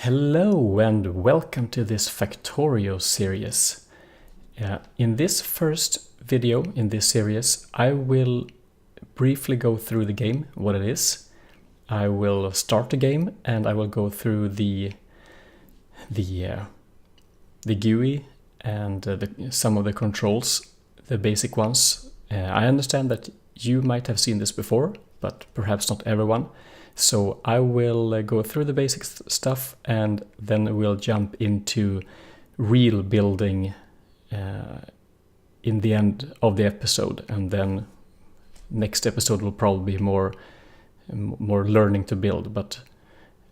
Hello and welcome to this Factorio series. In this first video in this series, I will briefly go through the game, what it is. I will start the game and I will go through the GUI and some of the controls, the basic ones. I understand that you might have seen this before, but perhaps not everyone. So I will go through the basic stuff and then we'll jump into real building in the end of the episode, and then next episode will probably be more learning to build, but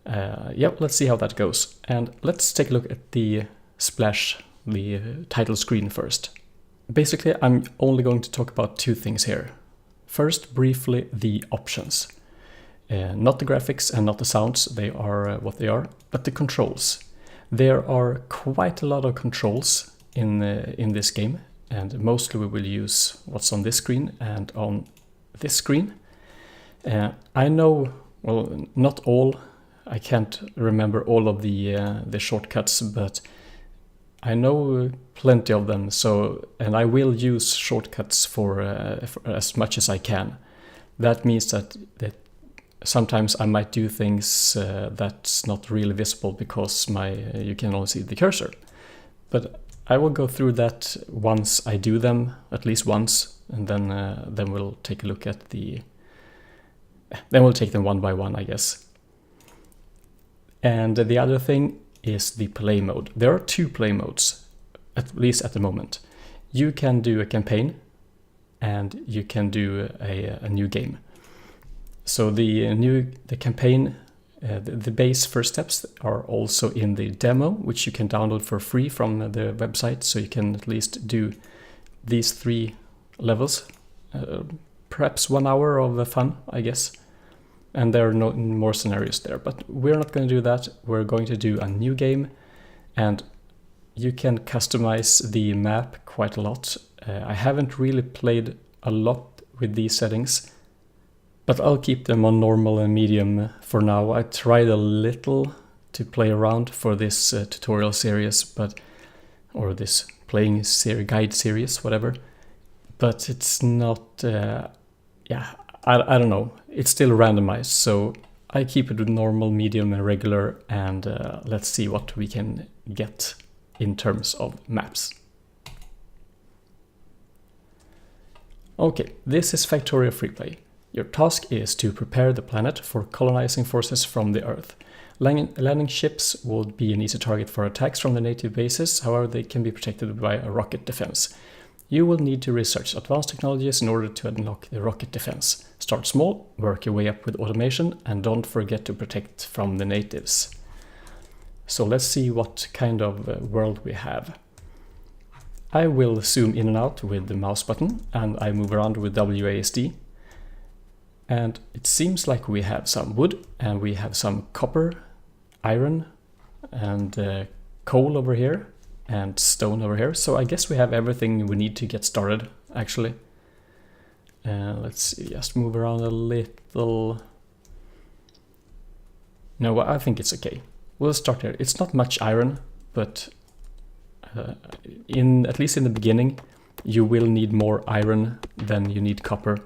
let's see how that goes. And let's take a look at the splash, the title screen first. Basically, I'm only going to talk about two things here. First, briefly, the options. Not the graphics and not the sounds, they are what they are, but the controls. There are quite a lot of controls in this game, and mostly we will use what's on this screen and on this screen. I know, well, not all, I can't remember all of the shortcuts, but I know plenty of them, and I will use shortcuts for as much as I can. That means that sometimes I might do things that's not really visible because you can only see the cursor. But I will go through that once I do them, at least once, and then we'll take a look at then we'll take them one by one, I guess. And the other thing is the play mode. There are two play modes, at least at the moment. You can do a campaign and you can do a new game. So the campaign, the base first steps are also in the demo, which you can download for free from the website. So you can at least do these 3 levels, perhaps 1 hour of fun, I guess. And there are no more scenarios there, but we're not going to do that. We're going to do a new game, and you can customize the map quite a lot. I haven't really played a lot with these settings, but I'll keep them on normal and medium for now. I tried a little to play around for this tutorial series, or this playing guide series, whatever. But it's not, I don't know. It's still randomized, so I keep it with normal, medium, and regular, and let's see what we can get in terms of maps. Okay, this is Factorio Freeplay. Your task is to prepare the planet for colonizing forces from the Earth. Landing ships would be an easy target for attacks from the native bases, however they can be protected by a rocket defense. You will need to research advanced technologies in order to unlock the rocket defense. Start small, work your way up with automation, and don't forget to protect from the natives. So let's see what kind of world we have. I will zoom in and out with the mouse button, and I move around with WASD. And it seems like we have some wood, and we have some copper, iron, and coal over here, and stone over here. So I guess we have everything we need to get started, actually. Let's see, just move around a little. No, I think it's okay. We'll start here. It's not much iron, but at least in the beginning, you will need more iron than you need copper.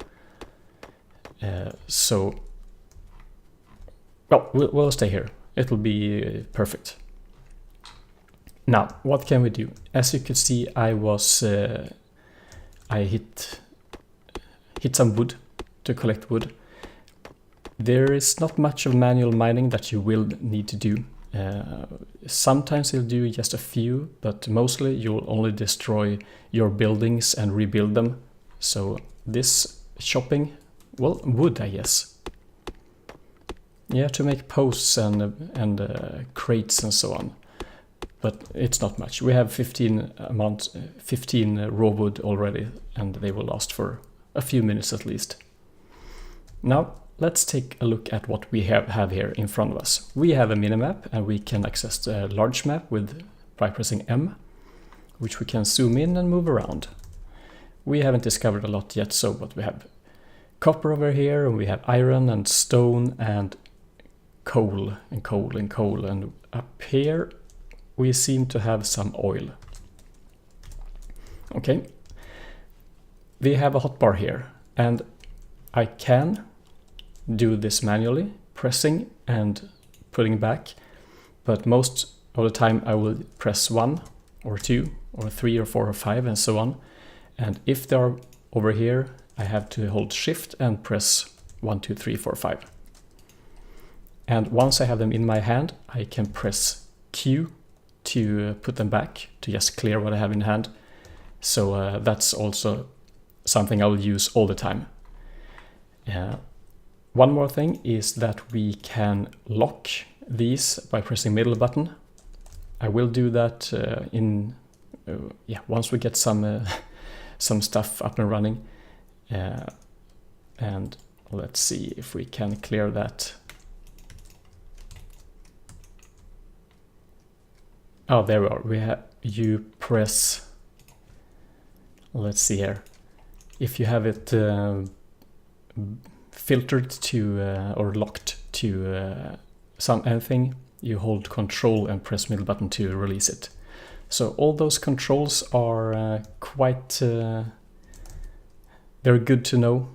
We'll stay here. It'll be perfect. Now, what can we do? As you can see, I hit some wood to collect wood. There is not much of manual mining that you will need to do. Sometimes you'll do just a few, but mostly you'll only destroy your buildings and rebuild them. So this shopping, well, wood, I guess. Yeah, to make posts and crates and so on. But it's not much. We have 15 raw wood already, and they will last for a few minutes at least. Now, let's take a look at what we have here in front of us. We have a minimap, and we can access the large map by pressing M, which we can zoom in and move around. We haven't discovered a lot yet, but we have copper over here, and we have iron and stone and coal and up here we seem to have some oil. Okay, we have a hotbar here, and I can do this manually, pressing and putting back, but most of the time I will press 1 or 2 or 3 or 4 or 5 and so on. And if they are over here, I have to hold shift and press 1, 2, 3, 4, 5. And once I have them in my hand, I can press Q to put them back, to just clear what I have in hand. So that's also something I will use all the time. One more thing is that we can lock these by pressing middle button. I will do that once we get some stuff up and running. And let's see if we can clear that. Oh, there we are. You press. Let's see here. If you have it filtered to or locked to anything, you hold Control and press middle button to release it. So all those controls are quite they're good to know,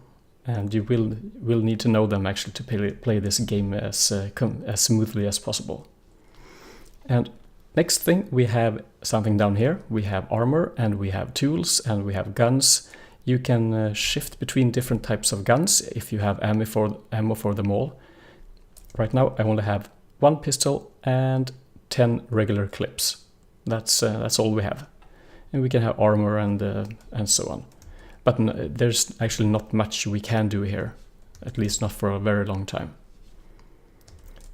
and you will need to know them actually to play this game as smoothly as possible. And next thing, we have something down here. We have armor, and we have tools, and we have guns. You can shift between different types of guns if you have ammo for them all. Right now I only have 1 pistol and 10 regular clips. That's all we have. And we can have armor and so on. But there's actually not much we can do here, at least not for a very long time.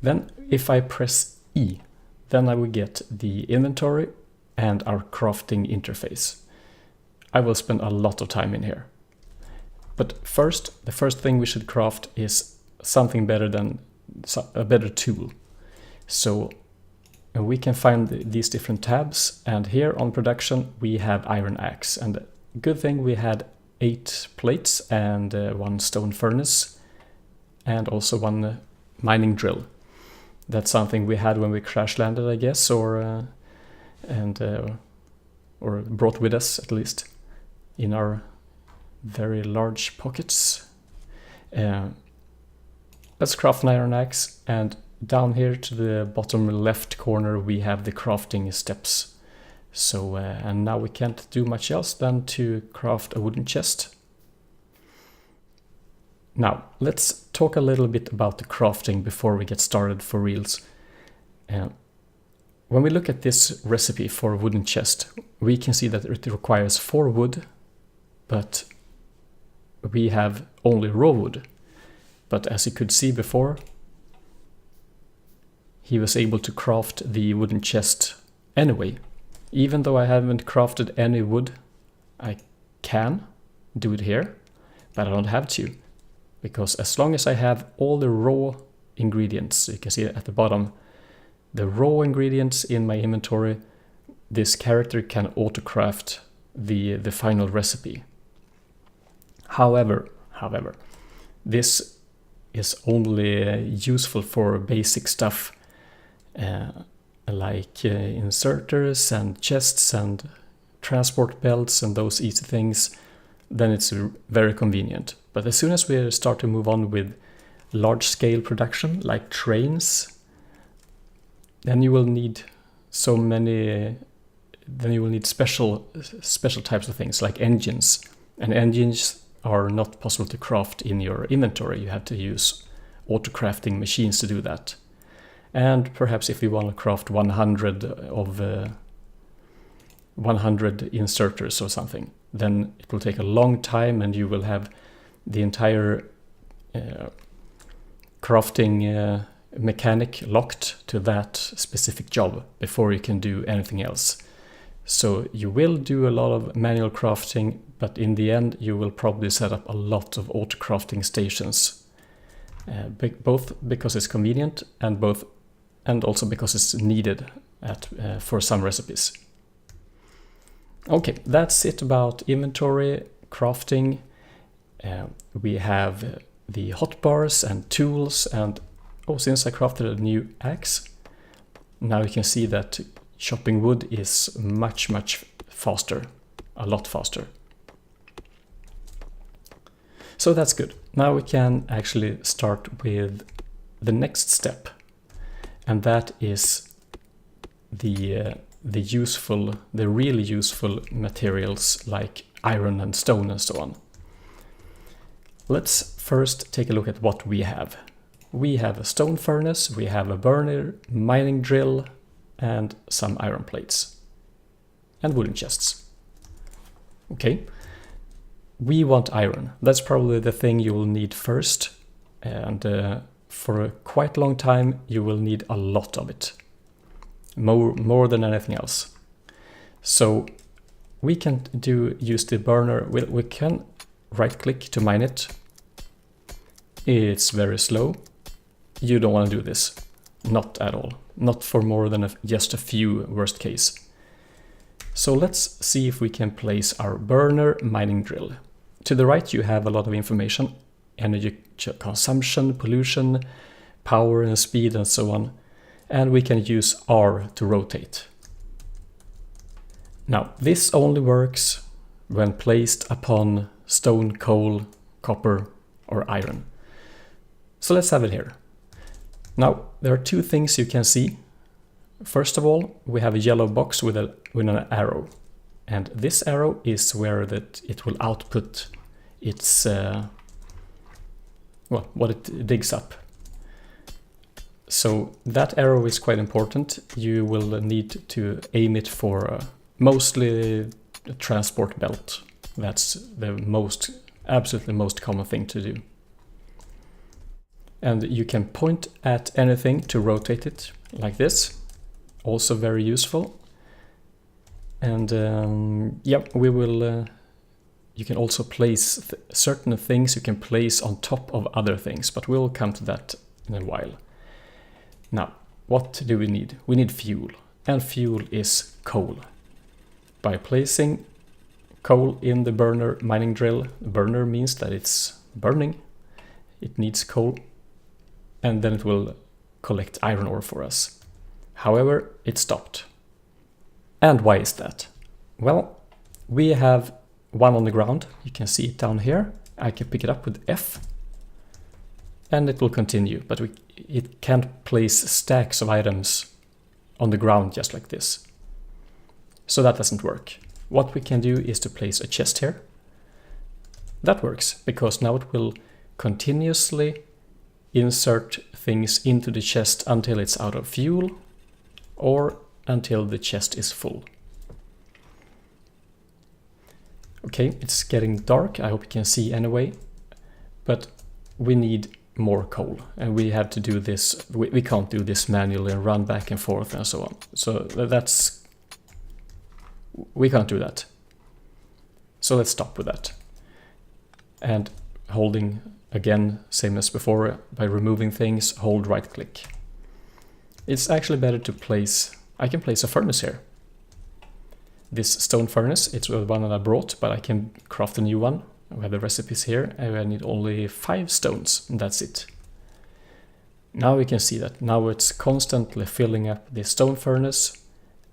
Then if I press E, then I will get the inventory and our crafting interface. I will spend a lot of time in here. But first, the first thing we should craft is something better than a better tool. So we can find these different tabs, and here on production we have iron axe. And good thing we had 8 plates and 1 stone furnace and also 1 mining drill. That's something we had when we crash landed, I guess, or brought with us at least in our very large pockets. Let's craft an iron axe, and down here to the bottom left corner we have the crafting steps. So and now we can't do much else than to craft a wooden chest. Now let's talk a little bit about the crafting before we get started for reals. When we look at this recipe for a wooden chest, we can see that it requires 4 wood, but we have only raw wood. But as you could see before, he was able to craft the wooden chest anyway. Even though I haven't crafted any wood, I can do it here, but I don't have to. Because as long as I have all the raw ingredients, you can see at the bottom, the raw ingredients in my inventory, this character can auto-craft the final recipe. However, this is only useful for basic stuff like inserters and chests and transport belts and those easy things. Then it's very convenient. But as soon as we start to move on with large-scale production like trains, then you will need so many. Then you will need special types of things like engines, and engines are not possible to craft in your inventory. You have to use auto-crafting machines to do that. And perhaps if you want to craft 100 inserters or something, then it will take a long time, and you will have the entire crafting mechanic locked to that specific job before you can do anything else. So you will do a lot of manual crafting, but in the end you will probably set up a lot of auto crafting stations, both because it's convenient and also because it's needed for some recipes. Okay, that's it about inventory, crafting. We have the hotbars and tools, and since I crafted a new axe, Now you can see that chopping wood is much faster, a lot faster. So that's good. Now we can actually start with the next step, and that is the really useful materials like iron and stone and so on. Let's first take a look at what we have. We have a stone furnace, we have a burner, mining drill, and some iron plates. And wooden chests. Okay. We want iron. That's probably the thing you will need first. And for a quite long time, you will need a lot of it. More than anything else. So we can use the burner. We can right click to mine it. It's very slow. You don't want to do this. Not at all. Not for more than just a few worst case. So let's see if we can place our burner mining drill. To the right you have a lot of information. Energy consumption, pollution, power and speed and so on. And we can use R to rotate. Now this only works when placed upon stone, coal, copper or iron. So let's have it here. Now there are two things you can see. First of all, we have a yellow box with an arrow. And this arrow is where it will output its what it digs up. So that arrow is quite important. You will need to aim it for mostly a transport belt. That's the absolutely most common thing to do. And you can point at anything to rotate it like this. Also very useful. And you can also place certain things you can place on top of other things, but we'll come to that in a while. Now, what do we need? We need fuel, and fuel is coal. By placing coal in the burner mining drill, burner means that it's burning, it needs coal, and then it will collect iron ore for us. However, it stopped. And why is that? Well, we have one on the ground. You can see it down here. I can pick it up with F and it will continue, but it can't place stacks of items on the ground just like this. So that doesn't work. What we can do is to place a chest here. That works because now it will continuously insert things into the chest until it's out of fuel or until the chest is full. Okay, it's getting dark. I hope you can see anyway, but we need more coal and we have to do this. We can't do this manually and run back and forth and so on. So we can't do that. So let's stop with that. And holding again, same as before, by removing things, hold right click. It's actually better to place, I can place a furnace here. This stone furnace, it's the one that I brought, but I can craft a new one. We have the recipes here, and I need only 5 stones, and that's it. Now we can see that now it's constantly filling up the stone furnace,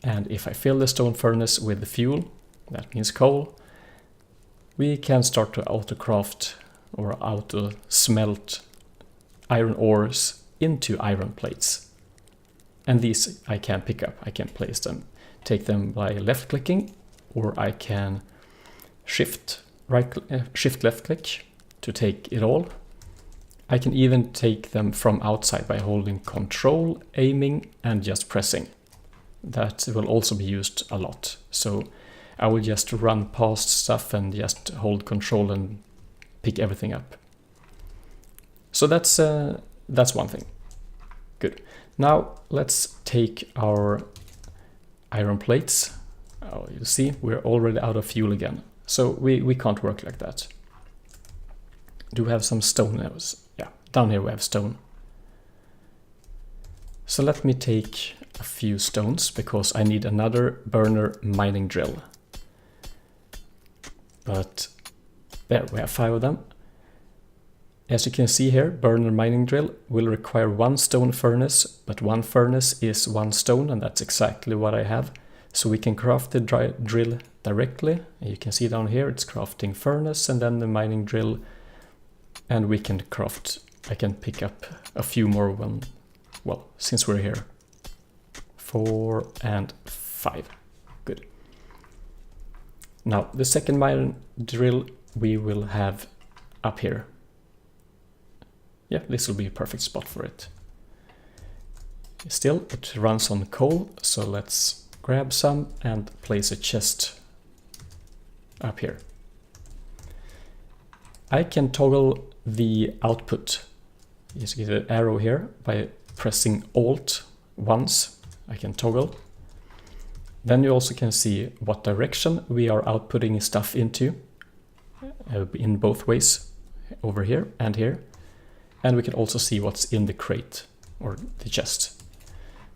and if I fill the stone furnace with the fuel, that means coal, we can start to auto-craft or auto-smelt iron ores into iron plates. And these I can pick up, I can place them. Take them by left clicking, or I can shift left click to take it all. I can even take them from outside by holding Control, aiming and just pressing. That will also be used a lot. So I will just run past stuff and just hold Control and pick everything up. So that's one thing. Good. Now let's take our iron plates. Oh, you see, we're already out of fuel again. So we can't work like that. Do we have some stone? Yeah, down here we have stone. So let me take a few stones because I need another burner mining drill. But there we have 5 of them. As you can see here, burner mining drill will require 1 stone furnace, but 1 furnace is 1 stone, and that's exactly what I have. So we can craft the drill directly. And you can see down here it's crafting furnace and then the mining drill, and we can craft. I can pick up a few more well, since we're here. 4 and 5. Good. Now the second mining drill we will have up here. Yeah, this will be a perfect spot for it. Still, it runs on coal, so let's grab some and place a chest up here. I can toggle the output. You just get an arrow here by pressing Alt once. I can toggle. Then you also can see what direction we are outputting stuff into, in both ways, over here and here. And we can also see what's in the crate or the chest.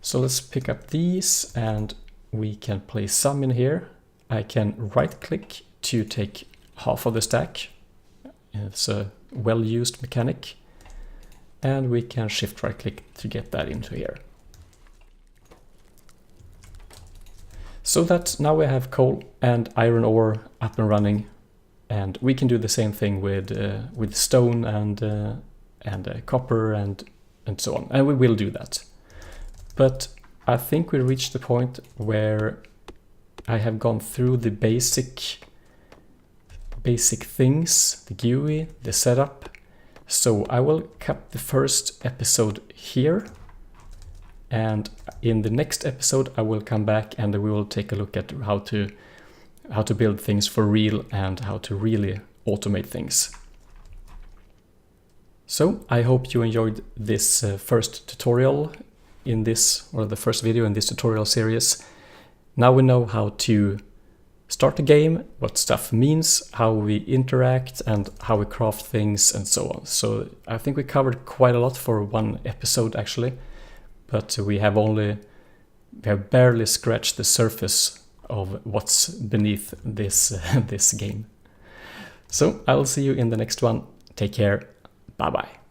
So let's pick up these and we can place some in here. I can right click to take half of the stack. It's a well-used mechanic. And we can shift right click to get that into here. So that now we have coal and iron ore up and running. And we can do the same thing with stone and copper and so on, and we will do that. But I think we reached the point where I have gone through the basic things, the GUI, the setup. So I will cut the first episode here, and in the next episode I will come back and we will take a look at how to build things for real and how to really automate things. So I hope you enjoyed this first tutorial in this, or the first video in this tutorial series. Now we know how to start a game, what stuff means, how we interact and how we craft things and so on. So I think we covered quite a lot for one episode actually, but we have barely scratched the surface of what's beneath this, this game. So I will see you in the next one. Take care. Bye-bye.